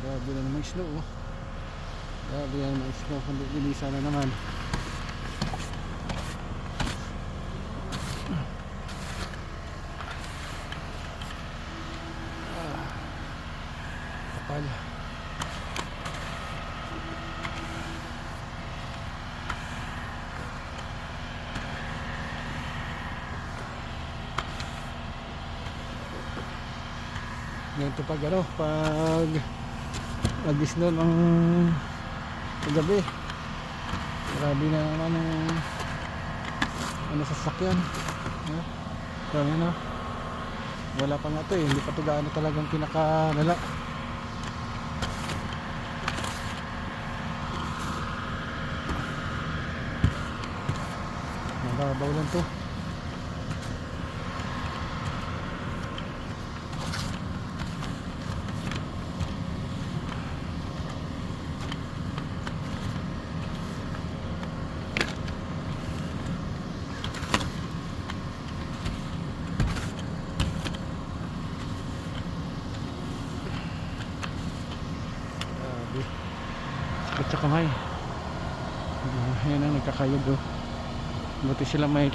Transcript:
Grabe na naman snow, oh. Grabe na naman snow. Kundi lilisa na naman. Kapal. Ganito pag ano, pag mag-snow ng gabi. Grabe na naman ang sasakyan. Grabe na. Wala pa nga ito eh. Hindi pa ito gaano talagang pinakalala. Mababaw lang ito. At saka may yan ang nagkakayod, oh. Buti sila may